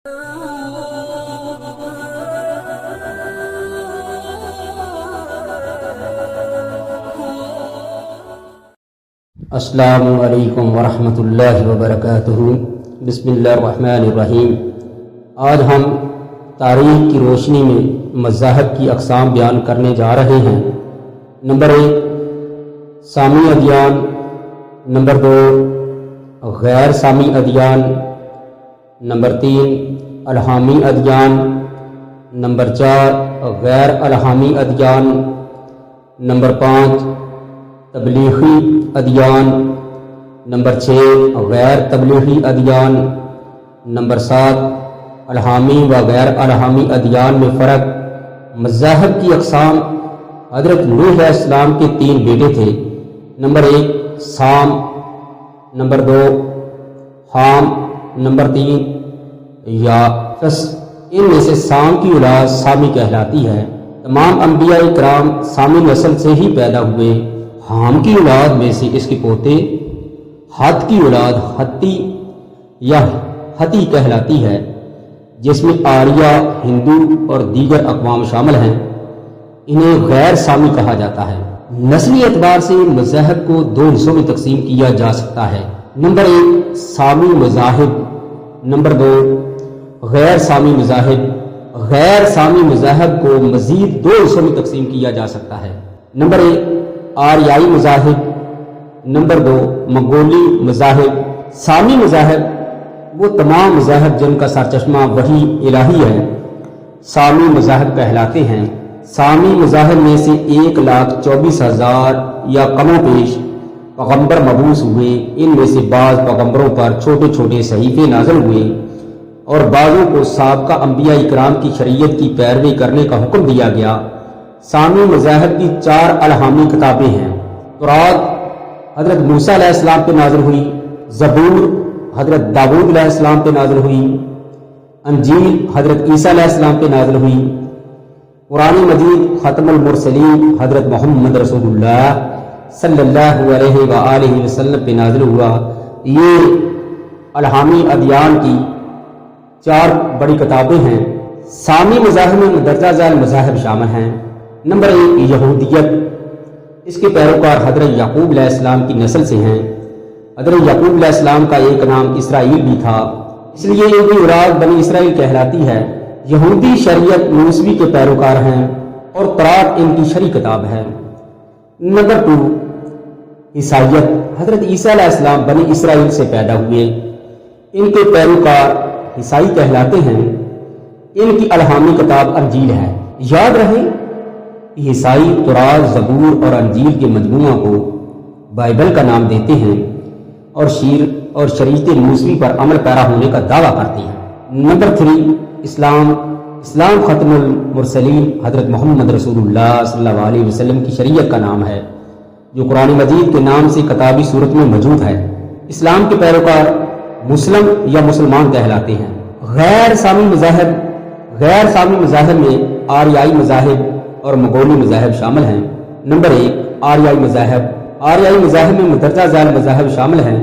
السلام علیکم ورحمۃ اللہ وبرکاتہ۔ بسم اللہ الرحمن الرحیم۔ آج ہم تاریخ کی روشنی میں مذاہب کی اقسام بیان کرنے جا رہے ہیں۔ نمبر 1 سامی ادیان، نمبر 2 غیر سامی ادیان، نمبر 3 الہامی ادیان، نمبر 4 غیر الہامی ادیان، نمبر 5 تبلیغی ادیان، نمبر 6 غیر تبلیغی ادیان، نمبر 7 الہامی و غیر الہامی ادیان میں فرق۔ مذاہب کی اقسام۔ حضرت نوح علیہ السلام کے 3 بیٹے تھے۔ نمبر 1 سام، نمبر 2 حام، نمبر 3 یافس۔ ان میں سے سام کی اولاد سامی کہلاتی ہے۔ تمام انبیاء کرام سامی نسل سے ہی پیدا ہوئے۔ حام کی اولاد میں سے اس کے پوتے ہت کی اولاد ہتی یا ہتی کہلاتی ہے، جس میں آریہ، ہندو اور دیگر اقوام شامل ہیں۔ انہیں غیر سامی کہا جاتا ہے۔ نسلی اعتبار سے مذاہب کو 2 حصوں میں تقسیم کیا جا سکتا ہے۔ نمبر 1 سامی مذاہب، نمبر 2 غیر سامی مذاہب۔ غیر سامی مذاہب کو مزید 2 حصوں میں تقسیم کیا جا سکتا ہے۔ نمبر 1 آریائی مذاہب، نمبر 2 منگولی مذاہب۔ سامی مذاہب وہ تمام مذاہب جن کا سرچشمہ وحی الہی ہے، سامی مذاہب کہلاتے ہیں۔ سامی مذاہب میں سے 1,24,000 یا کم و بیش پیغمبر مبعوث ہوئے۔ ان میں سے بعض پیغمبروں پر چھوٹے چھوٹے صحیفے نازل ہوئے اور بعضوں کو سابقہ انبیاء اکرام کی شریعت کی پیروی کرنے کا حکم دیا گیا۔ سامی مذاہب کی 4 الہامی کتابیں ہیں۔ تورات حضرت موسیٰ علیہ السلام پہ نازل ہوئی، زبور حضرت داؤد علیہ السلام پہ نازل ہوئی، انجیل حضرت عیسیٰ علیہ السلام پہ نازل ہوئی، قرآن مجید ختم المرسلین حضرت محمد رسول اللہ صلی اللہ علیہ وآلہ وسلم پہ نازل ہوا۔ یہ الہامی ادیان کی 4 بڑی کتابیں ہیں۔ سامی مذاہب میں مندرجہ ذیل مذاہب شامل ہیں۔ نمبر 1 یہودیت۔ اس کے پیروکار حضرت یعقوب علیہ السلام کی نسل سے ہیں۔ حضرت یعقوب علیہ السلام کا ایک نام اسرائیل بھی تھا، اس لیے ان کی اولاد بنی اسرائیل کہلاتی ہے۔ یہودی شریعت موسوی کے پیروکار ہیں اور تورات ان کی شرعی کتاب ہے۔ نمبر 2 عیسائیت۔ حضرت عیسیٰ علیہ السلام بنی اسرائیل سے پیدا ہوئے، ان کے پیروکار عیسائی کہلاتے ہیں۔ ان کی الہامی کتاب انجیل ہے۔ یاد رہے عیسائی تورات، زبور اور انجیل کے مجموعہ کو بائبل کا نام دیتے ہیں اور شریعت موسوی پر عمل پیرا ہونے کا دعویٰ کرتے ہیں۔ نمبر 3 اسلام۔ اسلام ختم المرسلین حضرت محمد رسول اللہ صلی اللہ علیہ وسلم کی شریعت کا نام ہے، جو قرآن مجید کے نام سے کتابی صورت میں موجود ہے۔ اسلام کے پیروکار مسلم یا مسلمان کہلاتے ہیں۔ غیر سامی مذاہب۔ غیر سامی مذاہب میں آریائی مذاہب اور منگولی مذاہب شامل ہیں۔ نمبر 1 آریائی مذاہب۔ آریائی مذاہب میں مندرجہ ذیل مذاہب شامل ہیں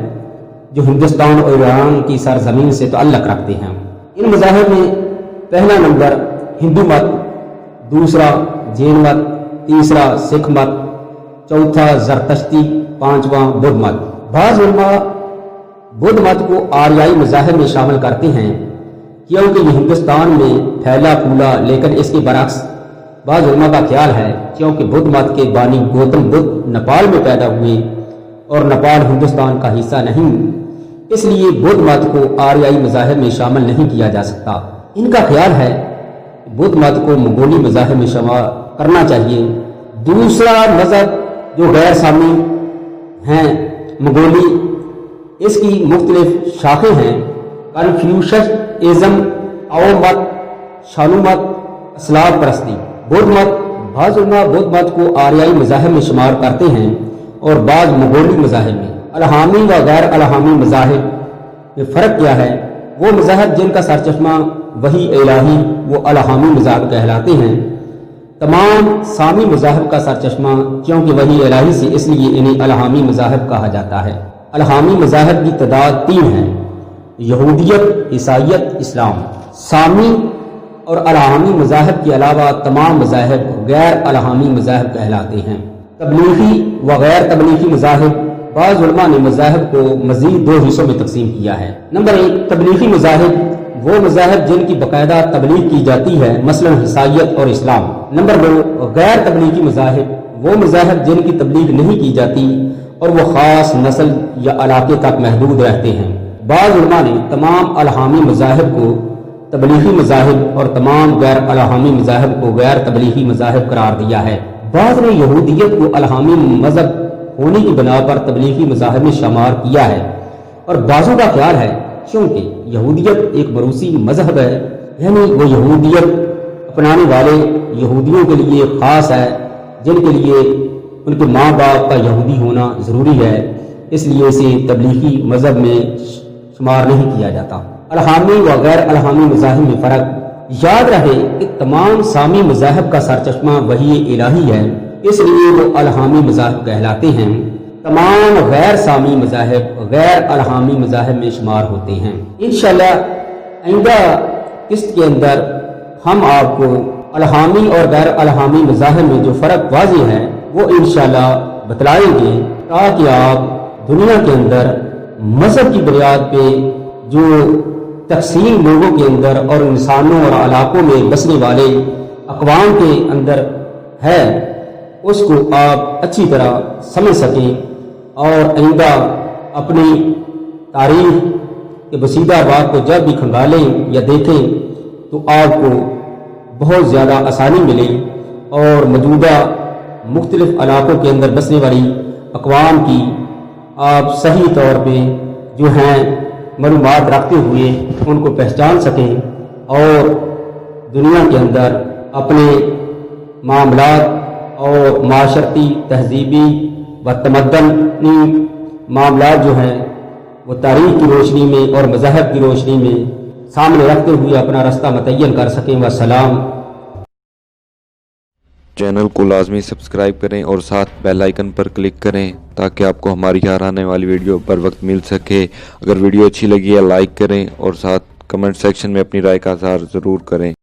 جو ہندوستان اور ایران کی سرزمین سے تعلق رکھتے ہیں۔ ان مذاہب میں پہلا نمبر ہندو مت، دوسرا جین مت، تیسرا سکھ مت، چوتھا زرتشتی، 5واں بدھ مت۔ بعض علماء بدھ مت کو آریائی مذاہب میں شامل کرتے ہیں کیونکہ یہ ہندوستان میں پھیلا پھولا، لیکن اس کے برعکس بعض علماء کا خیال ہے کیونکہ بدھ مت کے بانی گوتم بدھ نیپال میں پیدا ہوئے اور نیپال ہندوستان کا حصہ نہیں، اس لیے بدھ مت کو آریائی مذاہب میں شامل نہیں کیا جا سکتا۔ ان کا خیال ہے کہ بدھ مت کو منگولی مذاہب میں شامل کرنا چاہیے۔ دوسرا مذہب جو غیر سامی ہیں منگولی، اس کی مختلف شاخیں ہیں: کنفیوشسزم، آو مت، شانو مت، اسلاف پرستی۔ بدھ مت۔ بعض علماء بدھ مت کو آریائی مذاہب میں شمار کرتے ہیں اور بعض منگولی مذاہب میں۔ الہامی و غیر الہامی مذاہب میں فرق کیا ہے؟ وہ مذاہب جن کا سرچشمہ وحی الہی وہ الہامی مذاہب کہلاتے ہیں۔ تمام سامی مذاہب کا سرچشمہ کیونکہ وحی الہی سے، اس لیے انہیں الہامی مذاہب کہا جاتا ہے۔ الہامی مذاہب کی تعداد 3 ہیں: یہودیت، عیسائیت، اسلام۔ سامی اور الہامی مذاہب کے علاوہ تمام مذاہب غیر الہامی مذاہب کہلاتے ہیں۔ تبلیغی و غیر تبلیغی مذاہب، بعض علماء نے مذاہب کو مزید دو حصوں میں تقسیم کیا ہے۔ نمبر 1، تبلیغی مذاہب، وہ مذاہب جن کی باقاعدہ تبلیغ کی جاتی ہے، مثلا عیسائیت اور اسلام۔ نمبر 2، غیر تبلیغی مذاہب، وہ مذاہب جن کی تبلیغ نہیں کی جاتی اور وہ خاص نسل یا علاقے تک محدود رہتے ہیں۔ بعض علماء نے تمام الہامی مذاہب کو تبلیغی مذاہب اور تمام غیر الہامی مذاہب کو غیر تبلیغی مذاہب قرار دیا ہے۔ بعض نے یہودیت کو الہامی مذہب ہونے کی بنا پر تبلیغی مذاہب میں شمار کیا ہے، اور بعضوں کا خیال ہے چونکہ یہودیت ایک موروثی مذہب ہے، یعنی وہ یہودیت اپنانے والے یہودیوں کے لیے خاص ہے جن کے لیے ان کے ماں باپ کا یہودی ہونا ضروری ہے، اس لیے اسے تبلیغی مذہب میں شمار نہیں کیا جاتا۔ الہامی و غیر الہامی مذاہب میں فرق، یاد رہے کہ تمام سامی مذاہب کا سرچشمہ وحی الہی ہے، اس لیے وہ الہامی مذاہب کہلاتے ہیں۔ تمام غیر سامی مذاہب غیر الہامی مذاہب میں شمار ہوتے ہیں۔ انشاءاللہ آئندہ قسط کے اندر ہم آپ کو الہامی اور غیر الہامی مذاہب میں جو فرق واضح ہے وہ انشاءاللہ بتلائیں گے، تاکہ آپ دنیا کے اندر مذہب کی بنیاد پہ جو تقسیم لوگوں کے اندر اور انسانوں اور علاقوں میں بسنے والے اقوام کے اندر ہے اس کو آپ اچھی طرح سمجھ سکیں، اور آئندہ اپنی تاریخ کے بسیدہ بات کو جب بھی کھنگالیں یا دیکھیں تو آپ کو بہت زیادہ آسانی ملے، اور موجودہ مختلف علاقوں کے اندر بسنے والی اقوام کی آپ صحیح طور پہ جو ہیں معلومات رکھتے ہوئے ان کو پہچان سکیں، اور دنیا کے اندر اپنے معاملات اور معاشرتی تہذیبی و تمدنی معاملات جو ہیں وہ تاریخ کی روشنی میں اور مذہب کی روشنی میں سامنے رکھتے ہوئے اپنا رستہ متعین کر سکیں۔ والسلام۔ چینل کو لازمی سبسکرائب کریں اور ساتھ بیل آئیکن پر کلک کریں تاکہ آپ کو ہماری ہر آنے والی ویڈیو پر وقت مل سکے۔ اگر ویڈیو اچھی لگی ہے لائک کریں اور ساتھ کمنٹ سیکشن میں اپنی رائے کا اظہار ضرور کریں۔